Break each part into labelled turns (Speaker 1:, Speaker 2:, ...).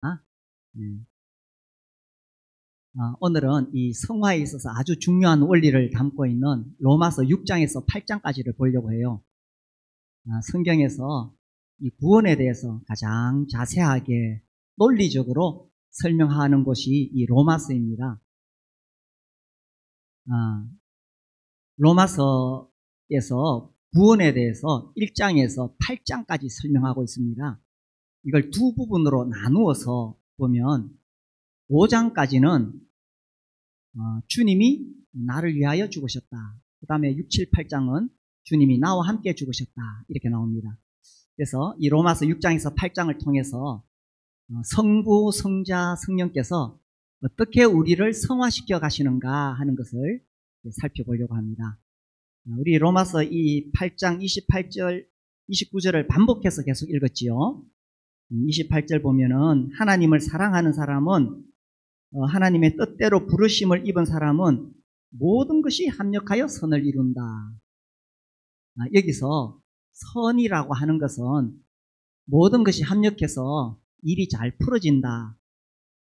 Speaker 1: 네. 오늘은 이 성화에 있어서 아주 중요한 원리를 담고 있는 로마서 6장에서 8장까지를 보려고 해요. 성경에서 이 구원에 대해서 가장 자세하게 논리적으로 설명하는 곳이 이 로마서입니다. 로마서에서 구원에 대해서 1장에서 8장까지 설명하고 있습니다. 이걸 두 부분으로 나누어서 보면 5장까지는 주님이 나를 위하여 죽으셨다. 그 다음에 6, 7, 8장은 주님이 나와 함께 죽으셨다. 이렇게 나옵니다. 그래서 이 로마서 6장에서 8장을 통해서 성부, 성자, 성령께서 어떻게 우리를 성화시켜 가시는가 하는 것을 살펴보려고 합니다. 우리 로마서 이 8장 28절, 29절을 반복해서 계속 읽었지요. 28절 보면은 하나님을 사랑하는 사람은 하나님의 뜻대로 부르심을 입은 사람은 모든 것이 합력하여 선을 이룬다. 여기서 선이라고 하는 것은 모든 것이 합력해서 일이 잘 풀어진다.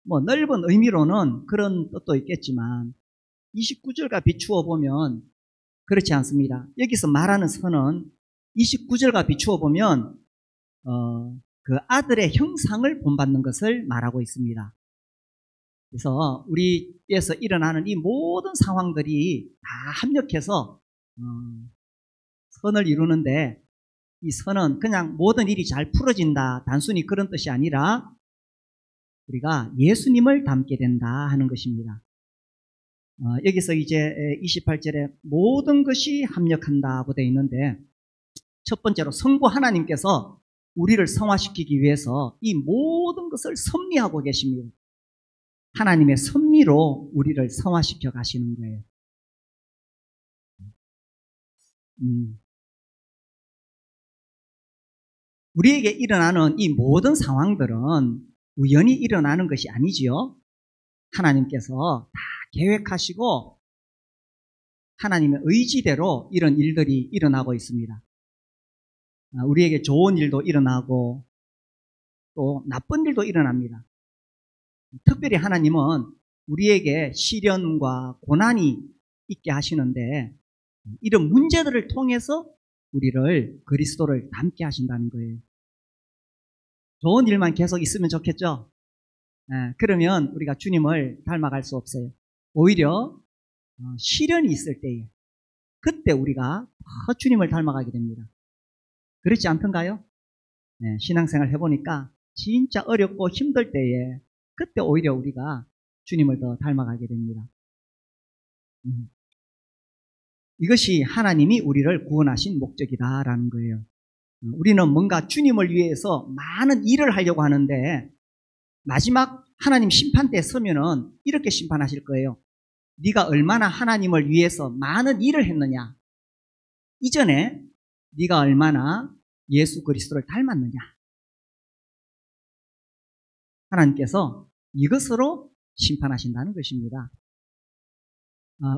Speaker 1: 넓은 의미로는 그런 뜻도 있겠지만 29절과 비추어 보면 그렇지 않습니다. 여기서 말하는 선은 29절과 비추어 보면 그 아들의 형상을 본받는 것을 말하고 있습니다. 그래서 우리에서 일어나는 이 모든 상황들이 다 합력해서 선을 이루는데, 이 선은 그냥 모든 일이 잘 풀어진다, 단순히 그런 뜻이 아니라 우리가 예수님을 닮게 된다 하는 것입니다. 여기서 이제 28절에 모든 것이 합력한다고 되어 있는데, 첫 번째로 성부 하나님께서 우리를 성화시키기 위해서 이 모든 것을 섭리하고 계십니다. 하나님의 섭리로 우리를 성화시켜 가시는 거예요. 우리에게 일어나는 이 모든 상황들은 우연히 일어나는 것이 아니지요. 하나님께서 다 계획하시고 하나님의 의지대로 이런 일들이 일어나고 있습니다. 우리에게 좋은 일도 일어나고 또 나쁜 일도 일어납니다. 특별히 하나님은 우리에게 시련과 고난이 있게 하시는데, 이런 문제들을 통해서 우리를 그리스도를 닮게 하신다는 거예요. 좋은 일만 계속 있으면 좋겠죠? 그러면 우리가 주님을 닮아갈 수 없어요. 오히려 시련이 있을 때에 그때 우리가 더 주님을 닮아가게 됩니다. 그렇지 않던가요? 신앙생활 해보니까 진짜 어렵고 힘들 때에 그때 오히려 우리가 주님을 더 닮아가게 됩니다. 이것이 하나님이 우리를 구원하신 목적이다라는 거예요. 우리는 뭔가 주님을 위해서 많은 일을 하려고 하는데 마지막 하나님 심판대에 서면은 이렇게 심판하실 거예요. 네가 얼마나 하나님을 위해서 많은 일을 했느냐, 이전에 네가 얼마나 예수 그리스도를 닮았느냐. 하나님께서 이것으로 심판하신다는 것입니다.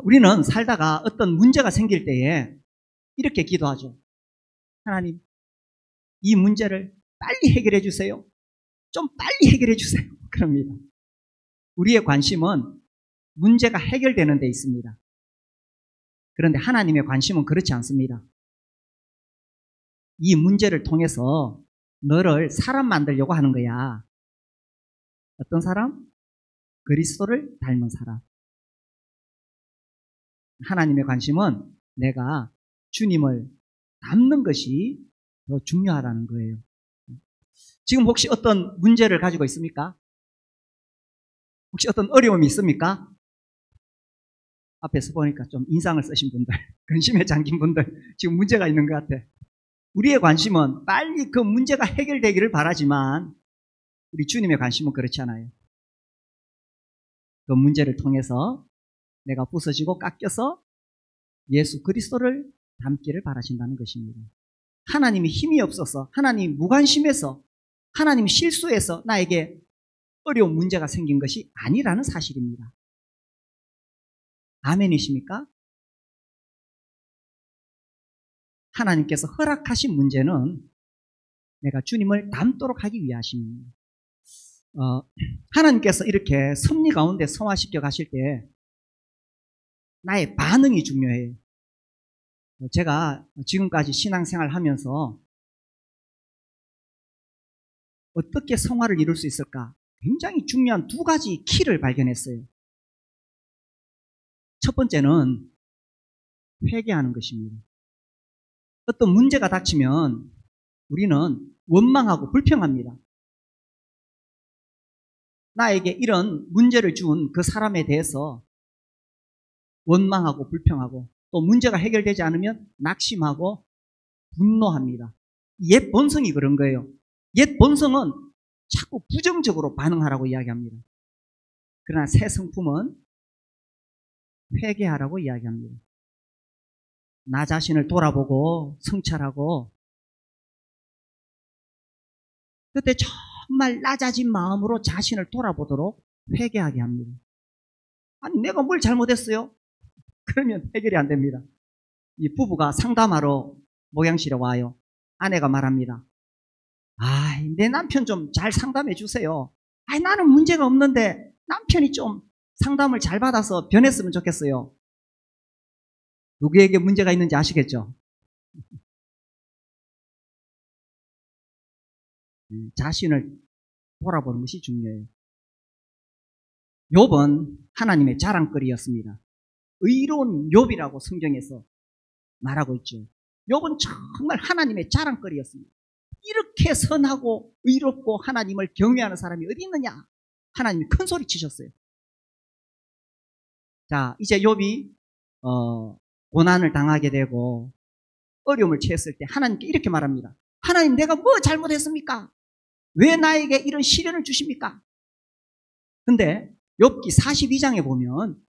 Speaker 1: 우리는 살다가 어떤 문제가 생길 때에 이렇게 기도하죠. 하나님, 이 문제를 빨리 해결해 주세요. 좀 빨리 해결해 주세요. 그럽니다. 우리의 관심은 문제가 해결되는 데 있습니다. 그런데 하나님의 관심은 그렇지 않습니다. 이 문제를 통해서 너를 사람 만들려고 하는 거야. 어떤 사람? 그리스도를 닮은 사람. 하나님의 관심은 내가 주님을 닮는 것이 더 중요하다는 거예요. 지금 혹시 어떤 문제를 가지고 있습니까? 혹시 어떤 어려움이 있습니까? 앞에서 보니까 좀 인상을 쓰신 분들, 근심에 잠긴 분들, 지금 문제가 있는 것 같아. 우리의 관심은 빨리 그 문제가 해결되기를 바라지만 우리 주님의 관심은 그렇지 않아요. 그 문제를 통해서 내가 부서지고 깎여서 예수 그리스도를 닮기를 바라신다는 것입니다. 하나님이 힘이 없어서, 하나님이 무관심해서, 하나님이 실수해서 나에게 어려운 문제가 생긴 것이 아니라는 사실입니다. 아멘이십니까? 하나님께서 허락하신 문제는 내가 주님을 닮도록 하기 위하십니다. 하나님께서 이렇게 섭리 가운데 성화시켜 가실 때 나의 반응이 중요해요. 제가 지금까지 신앙생활 하면서 어떻게 성화를 이룰 수 있을까? 굉장히 중요한 두 가지 키를 발견했어요. 첫 번째는 회개하는 것입니다. 어떤 문제가 닥치면 우리는 원망하고 불평합니다. 나에게 이런 문제를 준 그 사람에 대해서 원망하고 불평하고 또 문제가 해결되지 않으면 낙심하고 분노합니다. 옛 본성이 그런 거예요. 옛 본성은 자꾸 부정적으로 반응하라고 이야기합니다. 그러나 새 성품은 회개하라고 이야기합니다. 나 자신을 돌아보고 성찰하고 그때 정말 낮아진 마음으로 자신을 돌아보도록 회개하게 합니다. 아니 내가 뭘 잘못했어요? 그러면 해결이 안 됩니다. 이 부부가 상담하러 목양실에 와요. 아내가 말합니다. 내 남편 좀 잘 상담해 주세요. 나는 문제가 없는데 남편이 좀 상담을 잘 받아서 변했으면 좋겠어요. 누구에게 문제가 있는지 아시겠죠? 자신을 돌아보는 것이 중요해요. 욥은 하나님의 자랑거리였습니다. 의로운 욥이라고 성경에서 말하고 있죠. 욥은 정말 하나님의 자랑거리였습니다. 이렇게 선하고 의롭고 하나님을 경외하는 사람이 어디 있느냐? 하나님이 큰 소리 치셨어요. 자, 이제 욥이 고난을 당하게 되고 어려움을 처했을 때 하나님께 이렇게 말합니다. 하나님, 내가 뭐 잘못했습니까? 왜 나에게 이런 시련을 주십니까? 근데 욥기 42장에 보면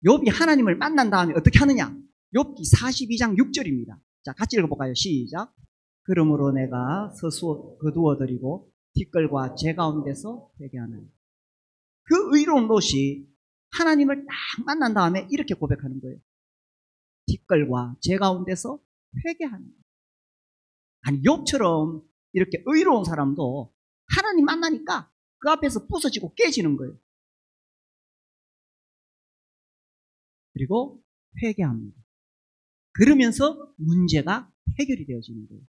Speaker 1: 욥이 하나님을 만난 다음에 어떻게 하느냐? 욥기 42장 6절입니다. 자, 같이 읽어볼까요? 시작. 그러므로 내가 서서 거두어드리고 뒷걸과 제 가운데서 회개하는 그 의로운 롯이 하나님을 딱 만난 다음에 이렇게 고백하는 거예요. 뒷걸과 제 가운데서 회개하는 거예요. 아니 욥처럼 이렇게 의로운 사람도 하나님 만나니까 그 앞에서 부서지고 깨지는 거예요. 그리고 회개합니다. 그러면서 문제가 해결이 되어지는 거예요.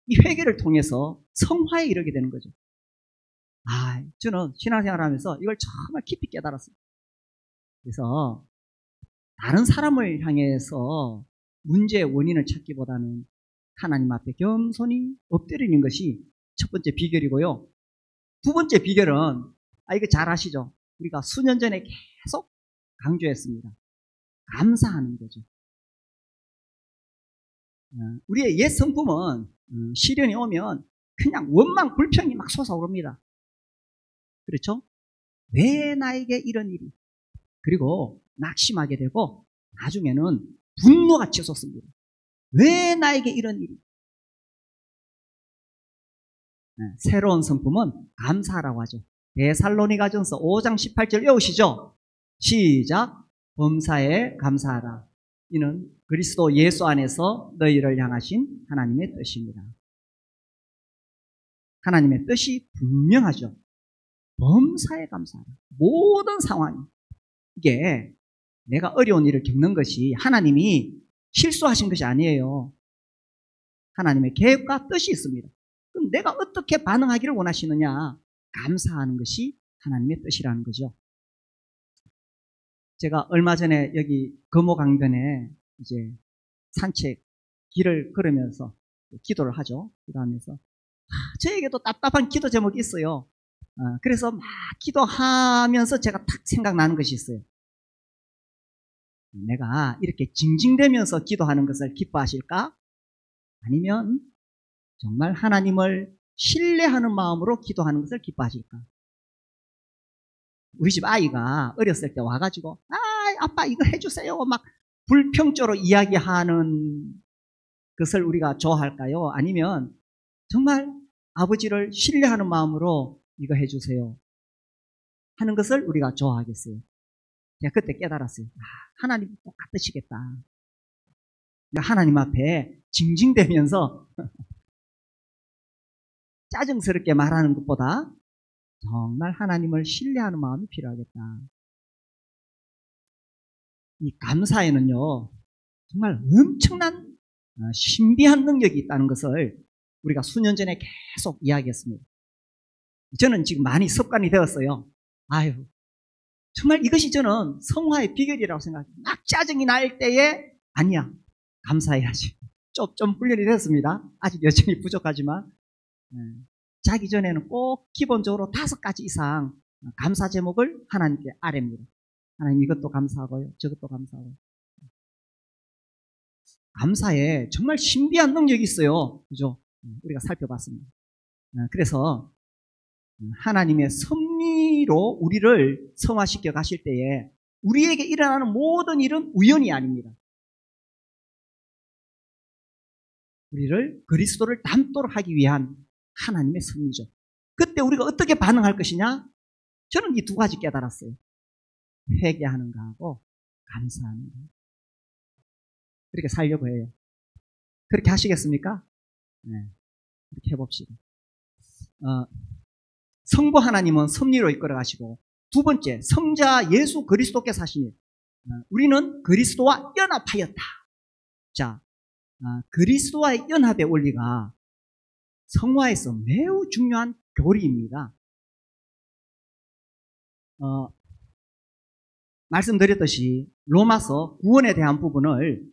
Speaker 1: 이 회개를 통해서 성화에 이르게 되는 거죠. 저는 신앙생활을 하면서 이걸 정말 깊이 깨달았어요. 그래서 다른 사람을 향해서 문제의 원인을 찾기보다는 하나님 앞에 겸손히 엎드리는 것이 첫 번째 비결이고요. 두 번째 비결은 이거 잘 아시죠? 우리가 수년 전에 계속 강조했습니다. 감사하는 거죠. 우리의 옛 성품은 시련이 오면 그냥 원망 불평이 막 솟아오릅니다. 그렇죠? 왜 나에게 이런 일이? 그리고 낙심하게 되고 나중에는 분노가 치솟습니다. 왜 나에게 이런 일이? 새로운 성품은 감사라고 하죠. 데살로니가전서 5장 18절 외우시죠? 시작. 범사에 감사하라. 이는 그리스도 예수 안에서 너희를 향하신 하나님의 뜻입니다. 하나님의 뜻이 분명하죠. 범사에 감사하라. 모든 상황이 이게 내가 어려운 일을 겪는 것이 하나님이 실수하신 것이 아니에요. 하나님의 계획과 뜻이 있습니다. 그럼 내가 어떻게 반응하기를 원하시느냐? 감사하는 것이 하나님의 뜻이라는 거죠. 제가 얼마 전에 여기 금호강변에 이제 산책 길을 걸으면서 기도를 하죠. 기도하면서 저에게도 답답한 기도 제목이 있어요. 그래서 막 기도하면서 제가 딱 생각나는 것이 있어요. 내가 이렇게 징징대면서 기도하는 것을 기뻐하실까? 아니면 정말 하나님을 신뢰하는 마음으로 기도하는 것을 기뻐하실까? 우리 집 아이가 어렸을 때 와가지고 아빠 이거 해주세요 막 불평조로 이야기하는 것을 우리가 좋아할까요? 아니면 정말 아버지를 신뢰하는 마음으로 이거 해주세요 하는 것을 우리가 좋아하겠어요? 제가 그때 깨달았어요. 하나님 똑같으시겠다. 하나님 앞에 징징대면서 짜증스럽게 말하는 것보다 정말 하나님을 신뢰하는 마음이 필요하겠다. 이 감사에는요, 정말 엄청난 신비한 능력이 있다는 것을 우리가 수년 전에 계속 이야기했습니다. 저는 지금 많이 습관이 되었어요. 아유, 정말 이것이 저는 성화의 비결이라고 생각해요. 막 짜증이 날 때에 아니야, 감사해야지. 좀 훈련이 됐습니다. 아직 여전히 부족하지만 자기 전에는 꼭 기본적으로 5가지 이상 감사 제목을 하나님께 아뢰입니다. 하나님 이것도 감사하고요, 저것도 감사하고요. 감사에 정말 신비한 능력이 있어요. 그죠? 우리가 살펴봤습니다. 그래서 하나님의 섭리로 우리를 성화시켜 가실 때에 우리에게 일어나는 모든 일은 우연이 아닙니다. 우리를 그리스도를 닮도록 하기 위한 하나님의 섭리죠. 그때 우리가 어떻게 반응할 것이냐? 저는 이 2가지 깨달았어요. 회개하는 거하고 감사하는 거. 그렇게 살려고 해요. 그렇게 하시겠습니까? 네, 그렇게 해봅시다. 성부 하나님은 섭리로 이끌어 가시고, 2번째, 성자 예수 그리스도께서 하시니 우리는 그리스도와 연합하였다. 자, 그리스도와의 연합의 원리가 성화에서 매우 중요한 교리입니다. 말씀드렸듯이 로마서 구원에 대한 부분을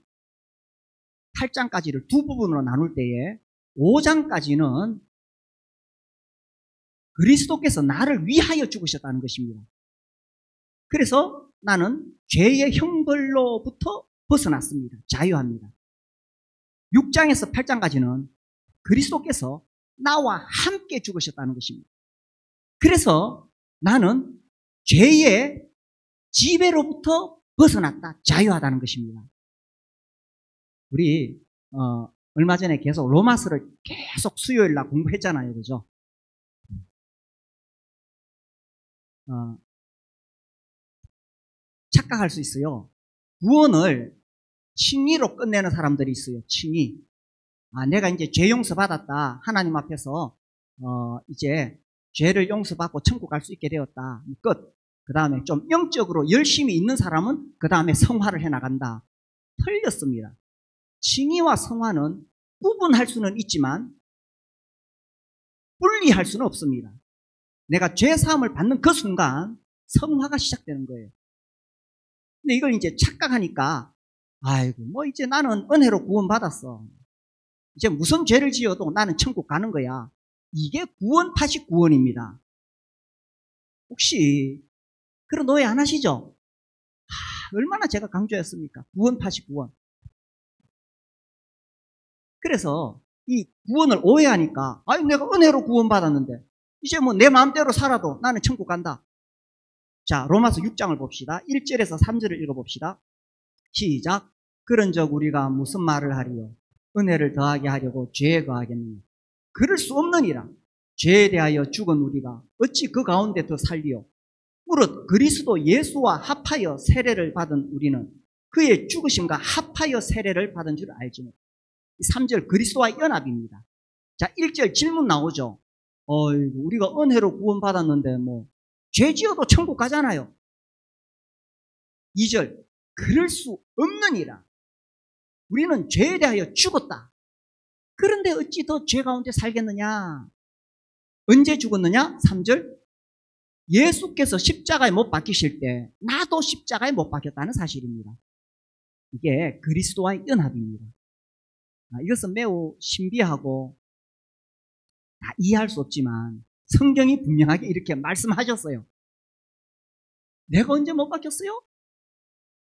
Speaker 1: 8장까지를 2부분으로 나눌 때에 5장까지는 그리스도께서 나를 위하여 죽으셨다는 것입니다. 그래서 나는 죄의 형벌로부터 벗어났습니다. 자유합니다. 6장에서 8장까지는 그리스도께서 나와 함께 죽으셨다는 것입니다. 그래서 나는 죄의 지배로부터 벗어났다, 자유하다는 것입니다. 우리 얼마 전에 계속 로마서를 계속 수요일날 공부했잖아요. 그죠? 착각할 수 있어요. 구원을 칭의로 끝내는 사람들이 있어요. 칭의. 내가 이제 죄 용서 받았다. 하나님 앞에서 이제 죄를 용서받고 천국 갈 수 있게 되었다. 끝. 그 다음에 좀 영적으로 열심히 있는 사람은 그 다음에 성화를 해나간다. 틀렸습니다. 칭의와 성화는 구분할 수는 있지만 분리할 수는 없습니다. 내가 죄사함을 받는 그 순간 성화가 시작되는 거예요. 근데 이걸 이제 착각하니까 아이고 뭐 이제 나는 은혜로 구원받았어. 이제 무슨 죄를 지어도 나는 천국 가는 거야. 이게 구원파식 구원입니다. 혹시 그런 오해 안 하시죠? 얼마나 제가 강조했습니까? 구원파식 구원. 그래서 이 구원을 오해하니까 아니 내가 은혜로 구원받았는데 이제 뭐 내 마음대로 살아도 나는 천국 간다. 자, 로마서 6장을 봅시다. 1절에서 3절을 읽어봅시다. 시작. 그런즉 우리가 무슨 말을 하리요? 은혜를 더하게 하려고 죄에 거하겠느냐? 그럴 수 없느니라. 죄에 대하여 죽은 우리가 어찌 그 가운데 더 살리요? 무릇 그리스도 예수와 합하여 세례를 받은 우리는 그의 죽으심과 합하여 세례를 받은 줄 알지 못. 3절 그리스도와 연합입니다. 자, 1절 질문 나오죠. 어이구, 우리가 은혜로 구원받았는데 뭐 죄 지어도 천국 가잖아요. 2절 그럴 수 없느니라. 우리는 죄에 대하여 죽었다. 그런데 어찌 더 죄 가운데 살겠느냐? 언제 죽었느냐? 3절 예수께서 십자가에 못 박히실 때 나도 십자가에 못 박혔다는 사실입니다. 이게 그리스도와의 연합입니다. 이것은 매우 신비하고 다 이해할 수 없지만 성경이 분명하게 이렇게 말씀하셨어요. 내가 언제 못 박혔어요?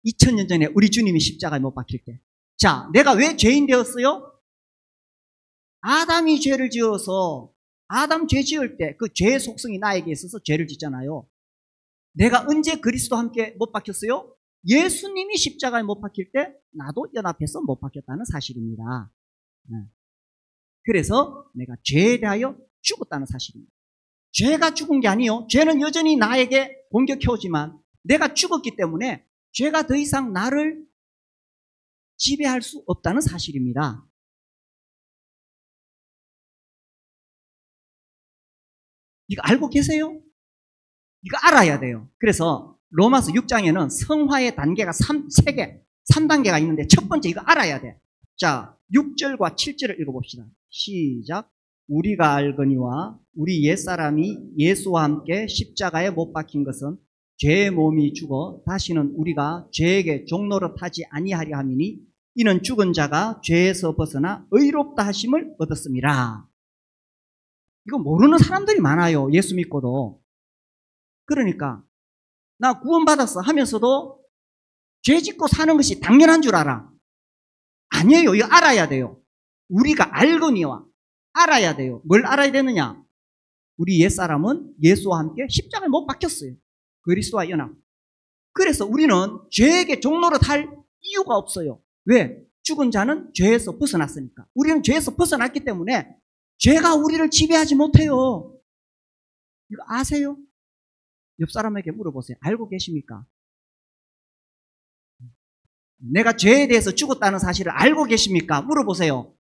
Speaker 1: 2000년 전에 우리 주님이 십자가에 못 박힐 때. 자, 내가 왜 죄인 되었어요? 아담이 죄를 지어서 아담 죄 지을 때 그 죄의 속성이 나에게 있어서 죄를 짓잖아요. 내가 언제 그리스도와 함께 못 박혔어요? 예수님이 십자가에 못 박힐 때 나도 연합해서 못 박혔다는 사실입니다. 그래서 내가 죄에 대하여 죽었다는 사실입니다. 죄가 죽은 게 아니요. 죄는 여전히 나에게 공격해오지만 내가 죽었기 때문에 죄가 더 이상 나를 지배할 수 없다는 사실입니다. 이거 알고 계세요? 이거 알아야 돼요. 그래서 로마서 6장에는 성화의 단계가 3단계가 있는데 첫 번째 이거 알아야 돼. 자, 6절과 7절을 읽어봅시다. 시작. 우리가 알거니와 우리 옛사람이 예수와 함께 십자가에 못 박힌 것은 죄의 몸이 죽어 다시는 우리가 죄에게 종노릇하지 아니하려 함이니 이는 죽은 자가 죄에서 벗어나 의롭다 하심을 얻었습니다. 이거 모르는 사람들이 많아요. 예수 믿고도. 그러니까 나 구원받았어 하면서도 죄 짓고 사는 것이 당연한 줄 알아. 아니에요. 이거 알아야 돼요. 우리가 알거니와 알아야 돼요. 뭘 알아야 되느냐? 우리 옛사람은 예수와 함께 십자가에 못 박혔어요. 그리스도와 연합. 그래서 우리는 죄에게 종노릇 할 이유가 없어요. 왜? 죽은 자는 죄에서 벗어났으니까. 우리는 죄에서 벗어났기 때문에 죄가 우리를 지배하지 못해요. 이거 아세요? 옆 사람에게 물어보세요. 알고 계십니까? 내가 죄에 대해서 죽었다는 사실을 알고 계십니까? 물어보세요.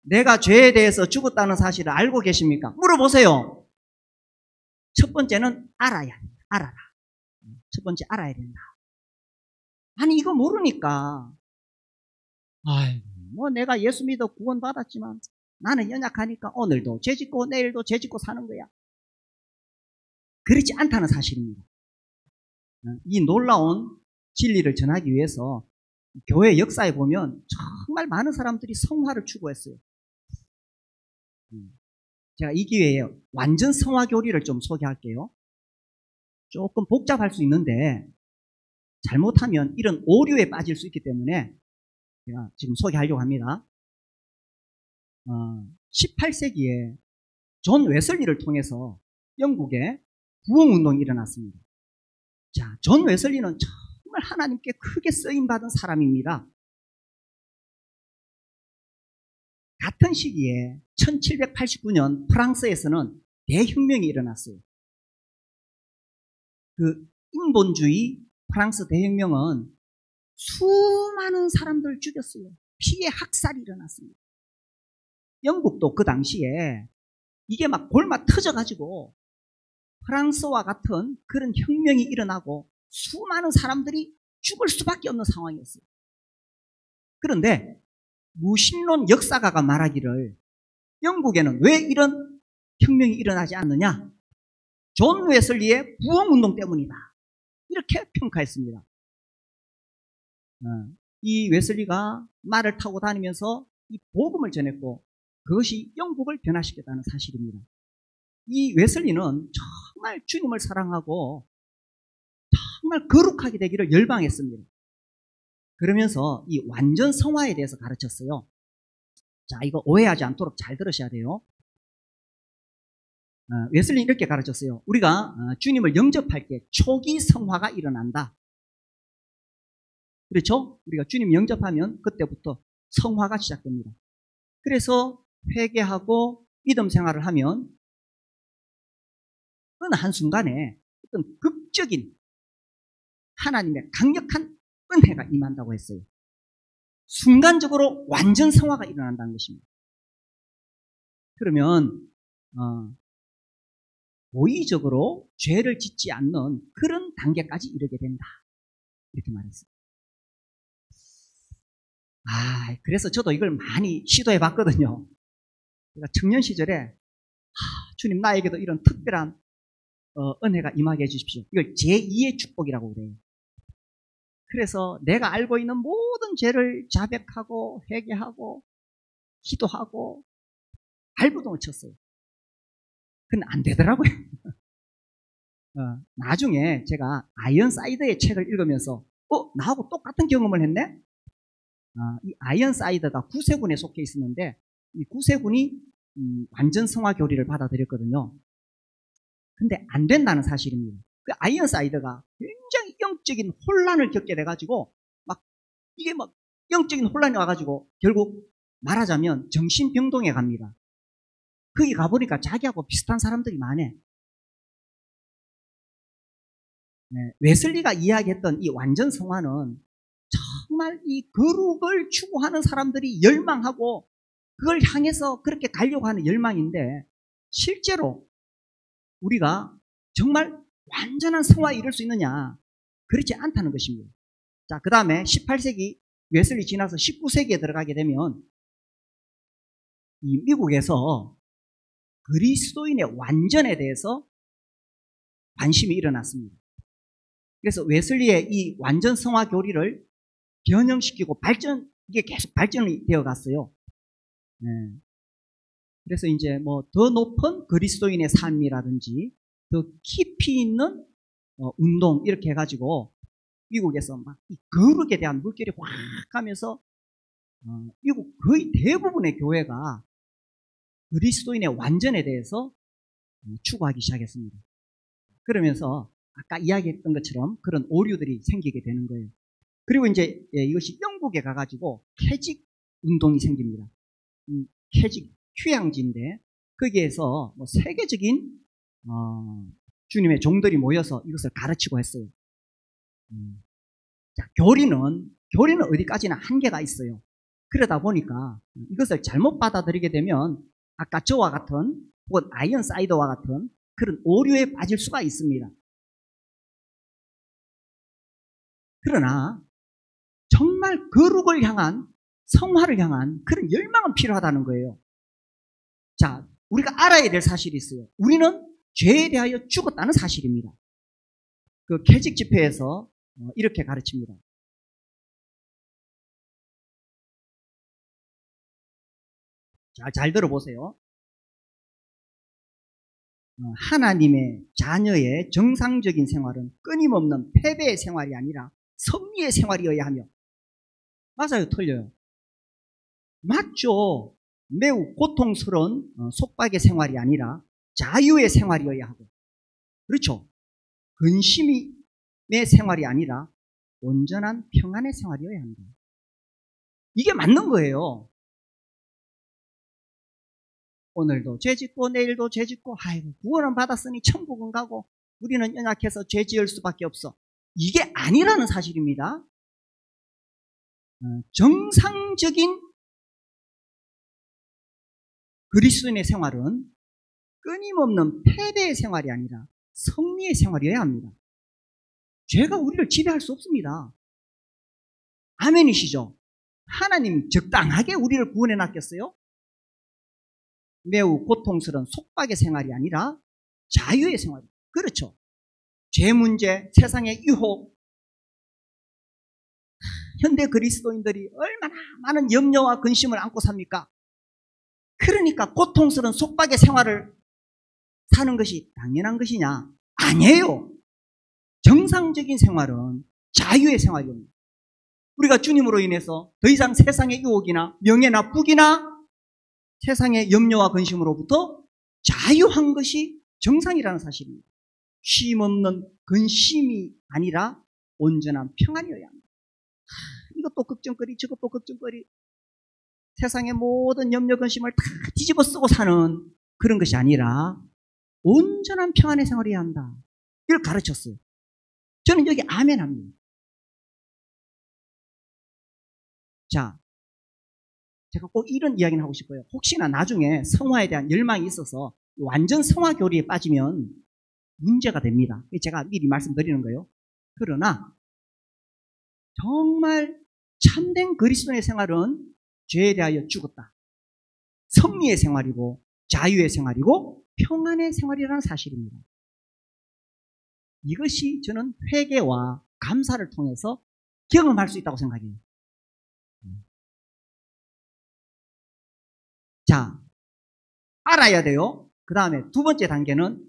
Speaker 1: 내가 죄에 대해서 죽었다는 사실을 알고 계십니까? 물어보세요. 첫 번째는 알아야 된다. 알아라. 첫 번째 알아야 된다. 아니 이거 모르니까 뭐 내가 예수 믿어 구원 받았지만 나는 연약하니까 오늘도 죄 짓고 내일도 죄 짓고 사는 거야. 그렇지 않다는 사실입니다. 이 놀라운 진리를 전하기 위해서 교회 역사에 보면 정말 많은 사람들이 성화를 추구했어요. 제가 이 기회에 완전 성화 교리를 좀 소개할게요. 조금 복잡할 수 있는데 잘못하면 이런 오류에 빠질 수 있기 때문에 제가 지금 소개하려고 합니다. 18세기에 존 웨슬리를 통해서 영국에 부흥운동이 일어났습니다. 자, 존 웨슬리는 정말 하나님께 크게 쓰임받은 사람입니다. 같은 시기에 1789년 프랑스에서는 대혁명이 일어났어요. 그 인본주의 프랑스 대혁명은 수많은 사람들을 죽였어요. 피해 학살이 일어났습니다. 영국도 그 당시에 이게 막 골마 터져가지고 프랑스와 같은 그런 혁명이 일어나고 수많은 사람들이 죽을 수밖에 없는 상황이었어요. 그런데 무신론 역사가가 말하기를 영국에는 왜 이런 혁명이 일어나지 않느냐? 존 웨슬리의 부흥운동 때문이다. 이렇게 평가했습니다. 이 웨슬리가 말을 타고 다니면서 이 복음을 전했고 그것이 영국을 변화시켰다는 사실입니다. 이 웨슬리는 정말 주님을 사랑하고 정말 거룩하게 되기를 열방했습니다. 그러면서 이 완전 성화에 대해서 가르쳤어요. 자, 이거 오해하지 않도록 잘 들으셔야 돼요. 웨슬리는 이렇게 가르쳤어요. 우리가 주님을 영접할 때 초기 성화가 일어난다. 그렇죠? 우리가 주님 영접하면 그때부터 성화가 시작됩니다. 그래서 회개하고 믿음 생활을 하면 어느 한순간에 어떤 극적인 하나님의 강력한 은혜가 임한다고 했어요. 순간적으로 완전 성화가 일어난다는 것입니다. 그러면 고의적으로 죄를 짓지 않는 그런 단계까지 이르게 된다. 이렇게 말했어요. 그래서 저도 이걸 많이 시도해 봤거든요. 제가 청년 시절에 주님 나에게도 이런 특별한 은혜가 임하게 해주십시오. 이걸 제2의 축복이라고 그래요. 그래서 내가 알고 있는 모든 죄를 자백하고 회개하고 기도하고 발부동을 쳤어요. 근데 안 되더라고요. 나중에 제가 아이언사이드의 책을 읽으면서 나하고 똑같은 경험을 했네? 이 아이언사이드가 구세군에 속해 있었는데 이 구세군이 완전 성화 교리를 받아들였거든요. 근데 안 된다는 사실입니다. 그 아이언사이드가 굉장히 영적인 혼란을 겪게 돼가지고 이게 영적인 혼란이 와가지고 결국 말하자면 정신병동에 갑니다. 거기 가보니까 자기하고 비슷한 사람들이 많아. 웨슬리가 이야기했던 이 완전 성화는 정말 이 거룩을 추구하는 사람들이 열망하고 그걸 향해서 그렇게 가려고 하는 열망인데 실제로 우리가 정말 완전한 성화에 이룰 수 있느냐? 그렇지 않다는 것입니다. 자, 그 다음에 18세기 웨슬리 지나서 19세기에 들어가게 되면 이 미국에서 그리스도인의 완전에 대해서 관심이 일어났습니다. 그래서 웨슬리의 이 완전 성화 교리를 변형시키고 이게 계속 발전이 되어 갔어요. 네. 그래서 이제 뭐 더 높은 그리스도인의 삶이라든지 더 깊이 있는 운동 이렇게 해가지고 미국에서 막 이 거룩에 대한 물결이 확 가면서 미국 거의 대부분의 교회가 그리스도인의 완전에 대해서 추구하기 시작했습니다. 그러면서 아까 이야기했던 것처럼 그런 오류들이 생기게 되는 거예요. 그리고 이제 이것이 영국에 가가지고 캐직 운동이 생깁니다. 캐직 휴양지인데 거기에서 뭐 세계적인 주님의 종들이 모여서 이것을 가르치고 했어요. 자, 교리는 어디까지나 한계가 있어요. 그러다 보니까 이것을 잘못 받아들이게 되면 아까 저와 같은 혹은 아이언사이더와 같은 그런 오류에 빠질 수가 있습니다. 그러나 정말 거룩을 향한 성화를 향한 그런 열망은 필요하다는 거예요. 자, 우리가 알아야 될 사실이 있어요. 우리는 죄에 대하여 죽었다는 사실입니다. 그 캐직 집회에서 이렇게 가르칩니다. 자, 잘 들어보세요. 하나님의 자녀의 정상적인 생활은 끊임없는 패배의 생활이 아니라 승리의 생활이어야 하며. 맞아요, 틀려요? 맞죠. 매우 고통스러운 속박의 생활이 아니라 자유의 생활이어야 하고, 그렇죠. 근심의 생활이 아니라 온전한 평안의 생활이어야 합니다. 이게 맞는 거예요. 오늘도 죄 짓고 내일도 죄 짓고 아이고 구원은 받았으니 천국은 가고 우리는 연약해서 죄 지을 수밖에 없어. 이게 아니라는 사실입니다. 정상적인 그리스도인의 생활은 끊임없는 패배의 생활이 아니라 승리의 생활이어야 합니다. 죄가 우리를 지배할 수 없습니다. 아멘이시죠? 하나님이 적당하게 우리를 구원해 놨겠어요? 매우 고통스러운 속박의 생활이 아니라 자유의 생활. 그렇죠. 죄 문제, 세상의 유혹. 현대 그리스도인들이 얼마나 많은 염려와 근심을 안고 삽니까? 그러니까 고통스러운 속박의 생활을 사는 것이 당연한 것이냐? 아니에요. 정상적인 생활은 자유의 생활입니다. 우리가 주님으로 인해서 더 이상 세상의 유혹이나 명예나 북이나 세상의 염려와 근심으로부터 자유한 것이 정상이라는 사실입니다. 쉼 없는 근심이 아니라 온전한 평안이어야 합니다. 이것도 걱정거리, 저것도 걱정거리, 세상의 모든 염려, 근심을 다 뒤집어 쓰고 사는 그런 것이 아니라 온전한 평안의 생활을 해야 한다. 이걸 가르쳤어요. 저는 여기 아멘 합니다. 자, 제가 꼭 이런 이야기는 하고 싶어요. 혹시나 나중에 성화에 대한 열망이 있어서 완전 성화 교리에 빠지면 문제가 됩니다. 제가 미리 말씀드리는 거예요. 그러나 정말 참된 그리스도의 생활은 죄에 대하여 죽었다. 승리의 생활이고 자유의 생활이고 평안의 생활이라는 사실입니다. 이것이 저는 회개와 감사를 통해서 경험할 수 있다고 생각해요. 자, 알아야 돼요. 그 다음에 두 번째 단계는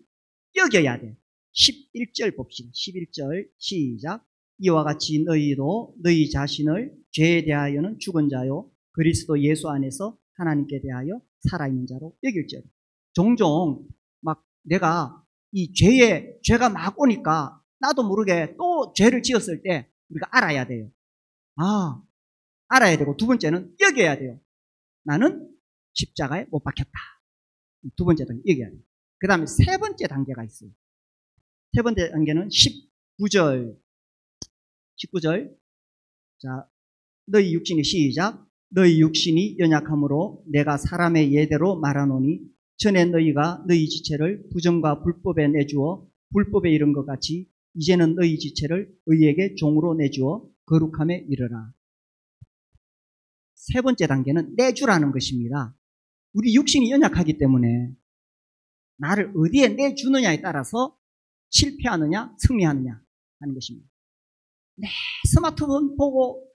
Speaker 1: 여겨야 돼. 11절 봅시다. 11절 시작. 이와 같이 너희도 너희 자신을 죄에 대하여는 죽은 자요 그리스도 예수 안에서 하나님께 대하여 살아있는 자로 여길지어다. 종종 막 내가 이 죄가 막 오니까 나도 모르게 또 죄를 지었을 때 우리가 알아야 돼요. 알아야 되고 두 번째는 여겨야 돼요. 나는 십자가에 못 박혔다. 두 번째 단계 여겨야 돼요. 그 다음에 세 번째 단계가 있어요. 세 번째 단계는 19절. 자, 너희 육신이 시작. 너희 육신이 연약함으로 내가 사람의 예대로 말하노니 전에 너희가 너희 지체를 부정과 불법에 내주어 불법에 이른 것 같이 이제는 너희 지체를 의에게 종으로 내주어 거룩함에 이르라. 세 번째 단계는 내주라는 것입니다. 우리 육신이 연약하기 때문에 나를 어디에 내주느냐에 따라서 실패하느냐 승리하느냐 하는 것입니다. 내 스마트폰 보고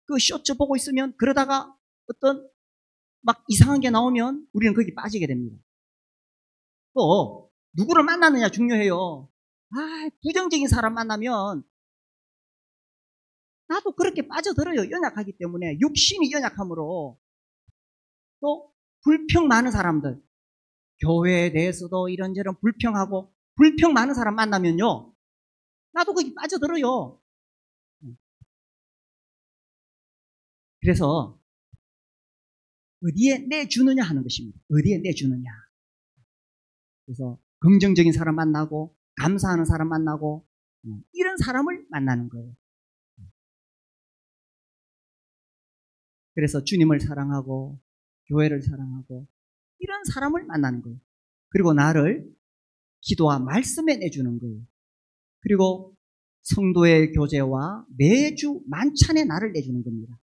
Speaker 1: 그 쇼츠 보고 있으면 그러다가 어떤 막 이상한 게 나오면 우리는 거기 빠지게 됩니다. 또 누구를 만나느냐 중요해요. 부정적인 사람 만나면 나도 그렇게 빠져들어요. 연약하기 때문에 육신이 연약함으로. 또 불평 많은 사람들, 교회에 대해서도 이런저런 불평하고 불평 많은 사람 만나면요 나도 거기 빠져들어요. 그래서 어디에 내주느냐 하는 것입니다. 어디에 내주느냐. 그래서 긍정적인 사람 만나고 감사하는 사람 만나고 이런 사람을 만나는 거예요. 그래서 주님을 사랑하고 교회를 사랑하고 이런 사람을 만나는 거예요. 그리고 나를 기도와 말씀에 내주는 거예요. 그리고 성도의 교제와 매주 만찬에 나를 내주는 겁니다.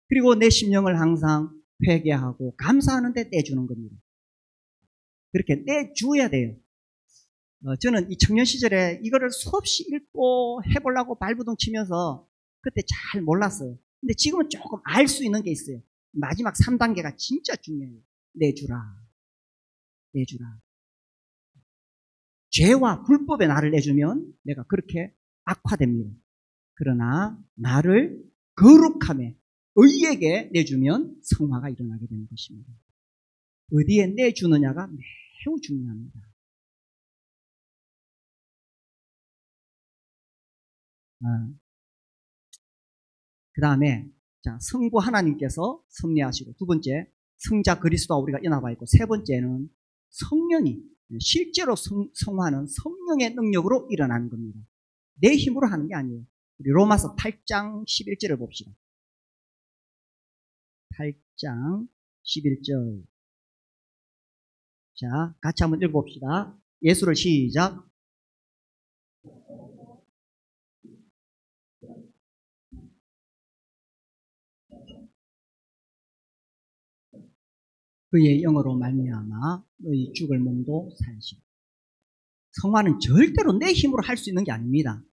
Speaker 1: 그리고 내 심령을 항상 회개하고 감사하는 데 내주는 겁니다. 그렇게 내줘야 돼요. 저는 이 청년 시절에 이거를 수없이 읽고 해보려고 발부둥 치면서 그때 잘 몰랐어요. 근데 지금은 조금 알 수 있는 게 있어요. 마지막 3단계가 진짜 중요해요. 내주라. 내주라. 죄와 불법에 나를 내주면 내가 그렇게 악화됩니다. 그러나 나를 거룩함에 의에게 내주면 성화가 일어나게 되는 것입니다. 어디에 내주느냐가 매우 중요합니다. 그 다음에 성부 하나님께서 섭리하시고, 두 번째 성자 그리스도와 우리가 연합하여 있고, 세 번째는 성령이 실제로 성화는 성령의 능력으로 일어나는 겁니다. 내 힘으로 하는 게 아니에요. 우리 로마서 8장 11절을 봅시다. 8장 11절. 자, 같이 한번 읽어봅시다. 예수를 시작. 그의 영으로 말미암아 너희 죽을 몸도 살리시고. 성화는 절대로 내 힘으로 할 수 있는 게 아닙니다.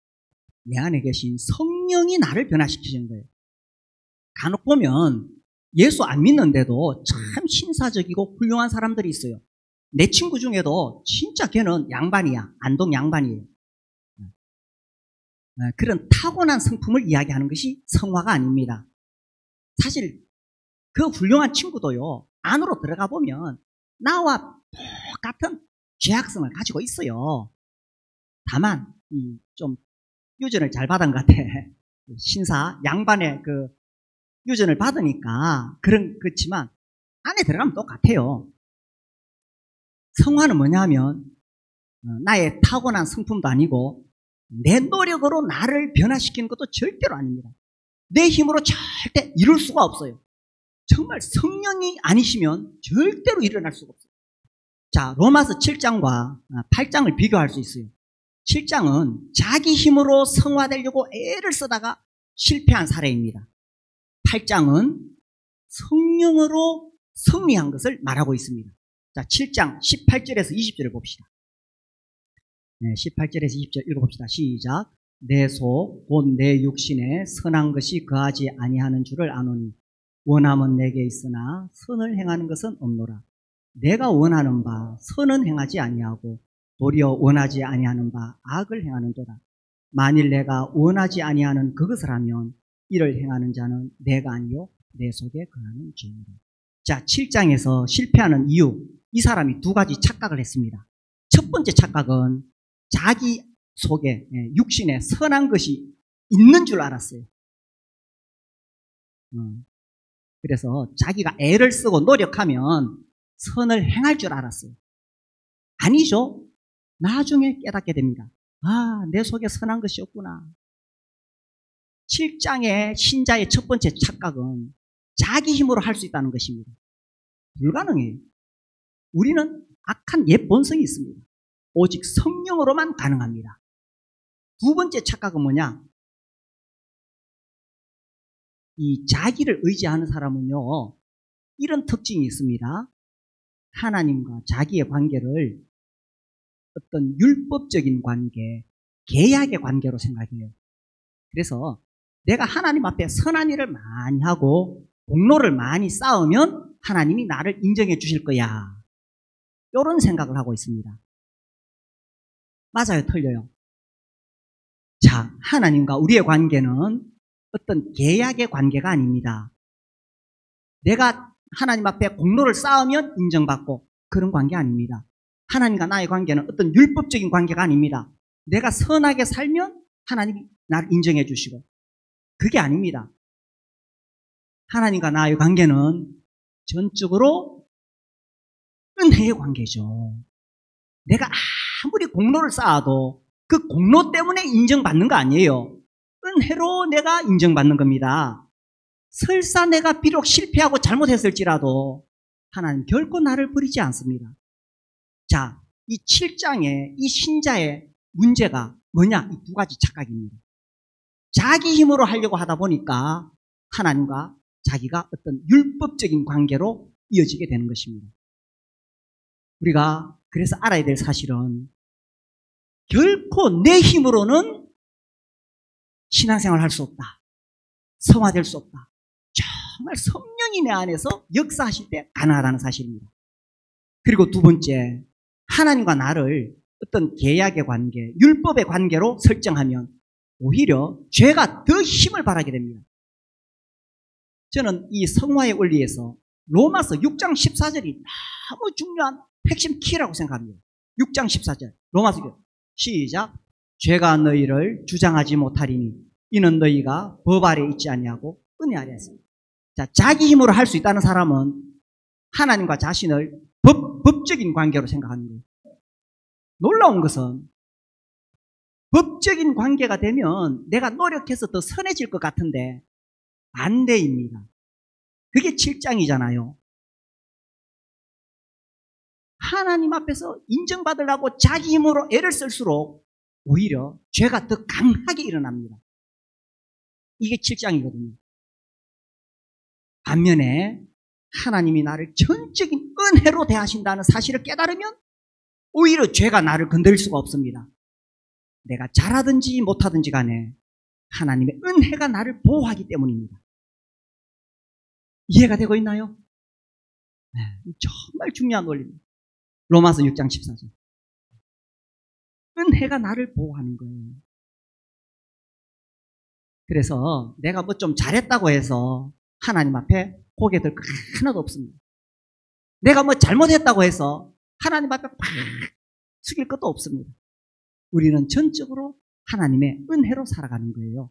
Speaker 1: 내 안에 계신 성령이 나를 변화시키는 거예요. 간혹 보면 예수 안 믿는데도 참 신사적이고 훌륭한 사람들이 있어요. 내 친구 중에도 진짜 걔는 양반이야. 안동 양반이에요. 그런 타고난 성품을 이야기하는 것이 성화가 아닙니다. 사실 그 훌륭한 친구도요, 안으로 들어가 보면 나와 똑같은 죄악성을 가지고 있어요. 다만 좀 유전을 잘 받은 것 같아. 신사 양반의 그 유전을 받으니까 그렇지만 안에 들어가면 똑같아요. 성화는 뭐냐면 나의 타고난 성품도 아니고 내 노력으로 나를 변화시키는 것도 절대로 아닙니다. 내 힘으로 절대 이룰 수가 없어요. 정말 성령이 아니시면 절대로 일어날 수가 없어요. 자, 로마서 7장과 8장을 비교할 수 있어요. 7장은 자기 힘으로 성화되려고 애를 쓰다가 실패한 사례입니다. 8장은 성령으로 승리한 것을 말하고 있습니다. 자, 7장 18절에서 20절을 봅시다. 18절에서 20절 읽어봅시다. 시작. 내 속 곧 내 육신에 선한 것이 거하지 아니하는 줄을 아노니 원함은 내게 있으나 선을 행하는 것은 없노라. 내가 원하는 바 선은 행하지 아니하고 도리어 원하지 아니하는 바 악을 행하는도다. 만일 내가 원하지 아니하는 그것을 하면 이를 행하는 자는 내가 아니요 내 속에 거하는 죄이라. 자, 7장에서 실패하는 이유, 이 사람이 두 가지 착각을 했습니다. 첫 번째 착각은 자기 속에 육신에 선한 것이 있는 줄 알았어요. 그래서 자기가 애를 쓰고 노력하면 선을 행할 줄 알았어요. 아니죠. 나중에 깨닫게 됩니다. 아, 내 속에 선한 것이 없구나. 7장의 신자의 첫 번째 착각은 자기 힘으로 할 수 있다는 것입니다. 불가능해요. 우리는 악한 옛 본성이 있습니다. 오직 성령으로만 가능합니다. 두 번째 착각은 뭐냐? 이 자기를 의지하는 사람은요, 이런 특징이 있습니다. 하나님과 자기의 관계를 어떤 율법적인 관계, 계약의 관계로 생각해요. 그래서 내가 하나님 앞에 선한 일을 많이 하고 공로를 많이 쌓으면 하나님이 나를 인정해 주실 거야. 이런 생각을 하고 있습니다. 맞아요, 틀려요? 자, 하나님과 우리의 관계는 어떤 계약의 관계가 아닙니다. 내가 하나님 앞에 공로를 쌓으면 인정받고 그런 관계 아닙니다. 하나님과 나의 관계는 어떤 율법적인 관계가 아닙니다. 내가 선하게 살면 하나님이 나를 인정해 주시고 그게 아닙니다. 하나님과 나의 관계는 전적으로 은혜의 관계죠. 내가 아무리 공로를 쌓아도 그 공로 때문에 인정받는 거 아니에요. 은혜로 내가 인정받는 겁니다. 설사 내가 비록 실패하고 잘못했을지라도 하나님 결코 나를 버리지 않습니다. 자, 이 7장의 이 신자의 문제가 뭐냐? 이 두 가지 착각입니다. 자기 힘으로 하려고 하다 보니까 하나님과 자기가 어떤 율법적인 관계로 이어지게 되는 것입니다. 우리가 그래서 알아야 될 사실은 결코 내 힘으로는 신앙생활을 할 수 없다. 성화될 수 없다. 정말 성령이 내 안에서 역사하실 때 가능하다는 사실입니다. 그리고 두 번째, 하나님과 나를 어떤 계약의 관계, 율법의 관계로 설정하면 오히려 죄가 더 힘을 발하게 됩니다. 저는 이 성화의 원리에서 로마서 6장 14절이 너무 중요한 핵심 키라고 생각합니다. 6장 14절 로마서 시작. 죄가 너희를 주장하지 못하리니 이는 너희가 법 아래 있지 아니하고 은혜 아래 있습니다. 자, 자기 힘으로 할 수 있다는 사람은 하나님과 자신을 법적인 관계로 생각하는 거예요. 놀라운 것은 법적인 관계가 되면 내가 노력해서 더 선해질 것 같은데 반대입니다. 그게 7장이잖아요. 하나님 앞에서 인정받으려고 자기 힘으로 애를 쓸수록 오히려 죄가 더 강하게 일어납니다. 이게 7장이거든요. 반면에 하나님이 나를 전적인 은혜로 대하신다는 사실을 깨달으면 오히려 죄가 나를 건드릴 수가 없습니다. 내가 잘하든지 못하든지 간에 하나님의 은혜가 나를 보호하기 때문입니다. 이해가 되고 있나요? 네, 정말 중요한 원리입니다. 로마서 6장 14절. 은혜가 나를 보호하는 거예요. 그래서 내가 뭐 좀 잘했다고 해서 하나님 앞에 고개 들 거 하나도 없습니다. 내가 뭐 잘못했다고 해서 하나님 앞에 팍 숙일 것도 없습니다. 우리는 전적으로 하나님의 은혜로 살아가는 거예요.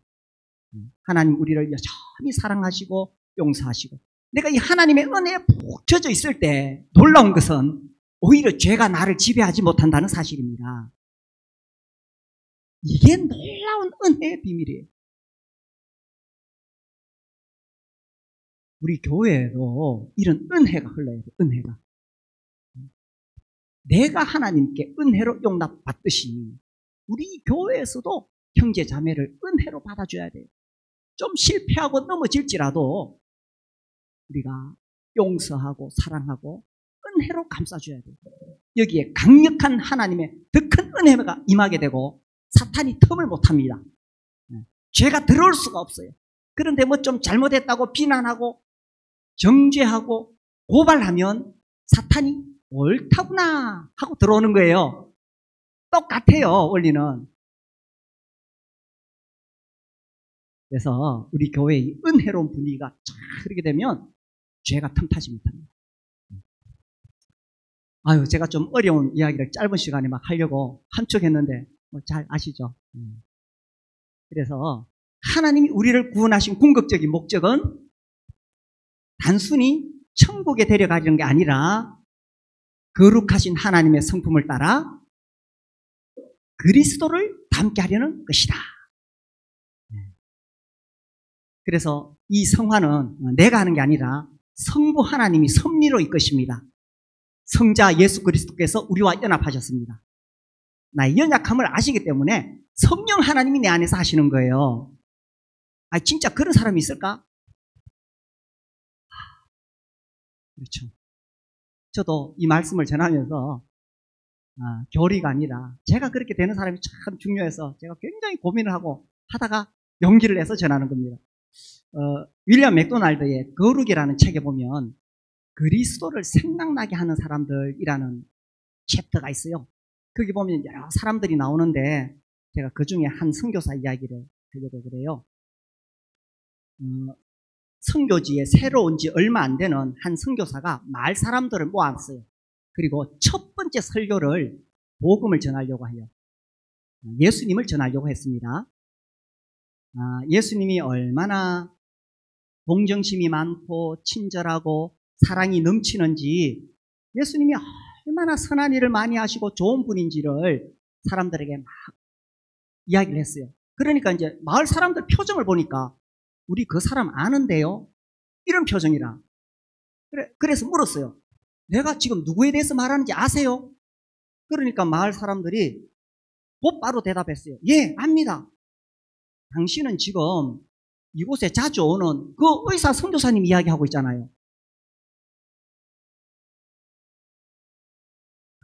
Speaker 1: 하나님 우리를 여전히 사랑하시고 용서하시고 내가 이 하나님의 은혜에 푹 젖어 있을 때 놀라운 것은 오히려 죄가 나를 지배하지 못한다는 사실입니다. 이게 놀라운 은혜의 비밀이에요. 우리 교회에도 이런 은혜가 흘러야 돼요. 은혜가. 내가 하나님께 은혜로 용납받듯이 우리 교회에서도 형제 자매를 은혜로 받아줘야 돼요. 좀 실패하고 넘어질지라도 우리가 용서하고 사랑하고 은혜로 감싸줘야 돼요. 여기에 강력한 하나님의 더 큰 은혜가 임하게 되고 사탄이 틈을 못합니다. 죄가 들어올 수가 없어요. 그런데 뭐 좀 잘못했다고 비난하고 정죄하고 고발하면 사탄이 옳다구나 하고 들어오는 거예요. 똑같아요, 원리는. 그래서 우리 교회의 은혜로운 분위기가 쫙 흐르게 되면 죄가 틈타지 못합니다. 아유, 제가 좀 어려운 이야기를 짧은 시간에 막 하려고 함축했는데 뭐 잘 아시죠? 그래서 하나님이 우리를 구원하신 궁극적인 목적은 단순히 천국에 데려가려는 게 아니라 거룩하신 하나님의 성품을 따라 그리스도를 닮게 하려는 것이다. 그래서 이 성화는 내가 하는 게 아니라 성부 하나님이 섭리로 이끄십니다. 성자 예수 그리스도께서 우리와 연합하셨습니다. 나의 연약함을 아시기 때문에 성령 하나님이 내 안에서 하시는 거예요. 아, 진짜 그런 사람이 있을까? 그렇죠. 저도 이 말씀을 전하면서 교리가 아니라 제가 그렇게 되는 사람이 참 중요해서 제가 굉장히 고민을 하고 하다가 용기를 내서 전하는 겁니다. 윌리엄 맥도날드의 거룩이라는 책에 보면 그리스도를 생각나게 하는 사람들이라는 챕터가 있어요. 거기 보면 여러 사람들이 나오는데 제가 그 중에 한 선교사 이야기를 하려고 그래요. 선교지에 새로 온 지 얼마 안 되는 한 선교사가 마을 사람들을 모았어요. 그리고 첫 번째 설교를 복음을 전하려고 해요. 예수님을 전하려고 했습니다. 예수님이 얼마나 동정심이 많고 친절하고 사랑이 넘치는지, 예수님이 얼마나 선한 일을 많이 하시고 좋은 분인지를 사람들에게 막 이야기를 했어요. 그러니까 이제 마을 사람들 표정을 보니까 우리 그 사람 아는데요? 이런 표정이라. 그래서 물었어요. 내가 지금 누구에 대해서 말하는지 아세요? 그러니까 마을 사람들이 곧바로 대답했어요. 예, 압니다. 당신은 지금 이곳에 자주 오는 그 의사 선교사님 이야기하고 있잖아요.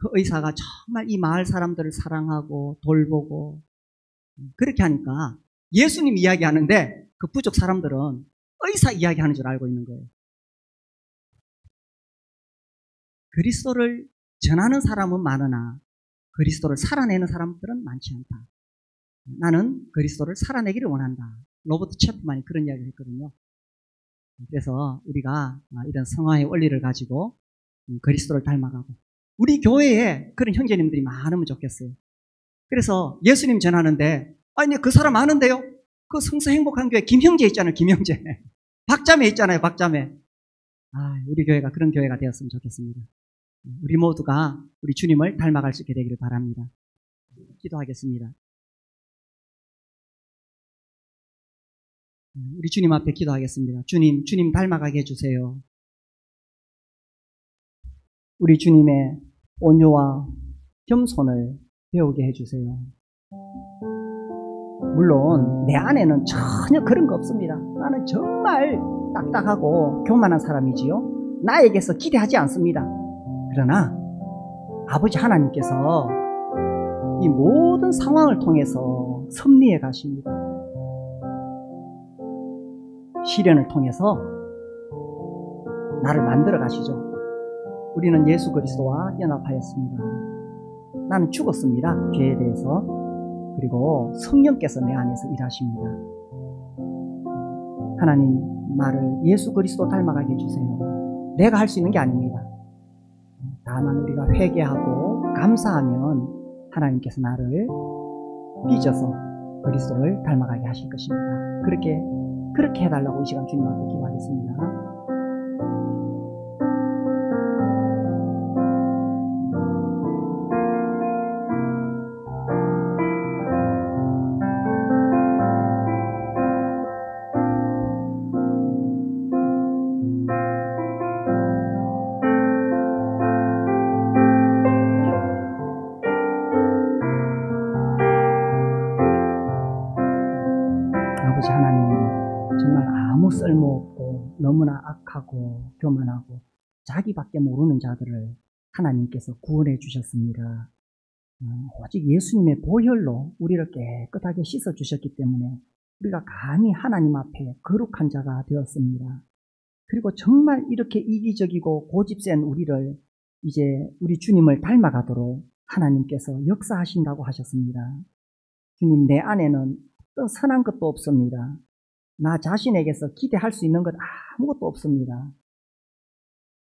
Speaker 1: 그 의사가 정말 이 마을 사람들을 사랑하고 돌보고 그렇게 하니까 예수님 이야기하는데 그 부족 사람들은 의사 이야기하는 줄 알고 있는 거예요. 그리스도를 전하는 사람은 많으나 그리스도를 살아내는 사람들은 많지 않다. 나는 그리스도를 살아내기를 원한다. 로버트 체프만이 그런 이야기를 했거든요. 그래서 우리가 이런 성화의 원리를 가지고 그리스도를 닮아가고 우리 교회에 그런 형제님들이 많으면 좋겠어요. 그래서 예수님 전하는데 아니 그 사람 아는데요? 그 성서 행복한 교회 김형제 있잖아요. 김형제. 박자매 있잖아요. 박자매. 우리 교회가 그런 교회가 되었으면 좋겠습니다. 우리 모두가 우리 주님을 닮아갈 수 있게 되기를 바랍니다. 기도하겠습니다. 우리 주님 앞에 기도하겠습니다. 주님 닮아가게 해주세요. 우리 주님의 온유와 겸손을 배우게 해주세요. 물론 내 안에는 전혀 그런 거 없습니다. 나는 정말 딱딱하고 교만한 사람이지요. 나에게서 기대하지 않습니다. 그러나 아버지 하나님께서 이 모든 상황을 통해서 섭리해 가십니다. 시련을 통해서 나를 만들어 가시죠. 우리는 예수 그리스도와 연합하였습니다. 나는 죽었습니다. 죄에 대해서. 그리고 성령께서 내 안에서 일하십니다. 하나님, 나를 예수 그리스도 닮아가게 해주세요. 내가 할 수 있는 게 아닙니다. 다만 우리가 회개하고 감사하면 하나님께서 나를 빚어서 그리스도를 닮아가게 하실 것입니다. 그렇게 해달라고 이 시간 주님 앞에 기도하겠습니다. 아버지 하나님, 정말 아무 쓸모없고 너무나 악하고 교만하고 자기밖에 모르는 자들을 하나님께서 구원해 주셨습니다. 오직 예수님의 보혈로 우리를 깨끗하게 씻어 주셨기 때문에 우리가 감히 하나님 앞에 거룩한 자가 되었습니다. 그리고 정말 이렇게 이기적이고 고집센 우리를 이제 우리 주님을 닮아가도록 하나님께서 역사하신다고 하셨습니다. 주님, 내 안에는 어떤 선한 것도 없습니다. 나 자신에게서 기대할 수 있는 것 아무것도 없습니다.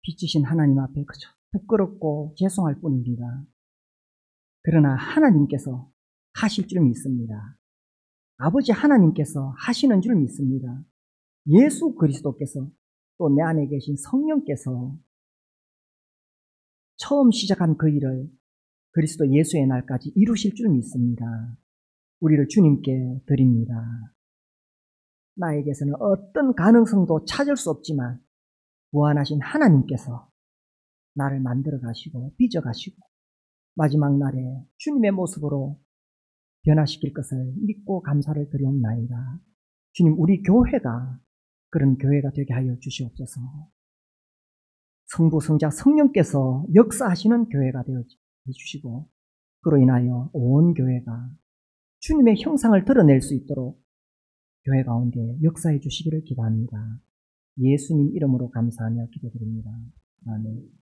Speaker 1: 빚지신 하나님 앞에 그저 부끄럽고 죄송할 뿐입니다. 그러나 하나님께서 하실 줄 믿습니다. 아버지 하나님께서 하시는 줄 믿습니다. 예수 그리스도께서 또 내 안에 계신 성령께서 처음 시작한 그 일을 그리스도 예수의 날까지 이루실 줄 믿습니다. 우리를 주님께 드립니다. 나에게서는 어떤 가능성도 찾을 수 없지만 무한하신 하나님께서
Speaker 2: 나를 만들어 가시고 빚어 가시고 마지막 날에 주님의 모습으로 변화시킬 것을 믿고 감사를 드리옵나이다. 주님, 우리 교회가 그런 교회가 되게 하여 주시옵소서. 성부, 성자, 성령께서 역사하시는 교회가 되어 주시고 그로 인하여 온 교회가 주님의 형상을 드러낼 수 있도록 교회 가운데 역사해 주시기를 기도합니다. 예수님 이름으로 감사하며 기도드립니다. 아멘.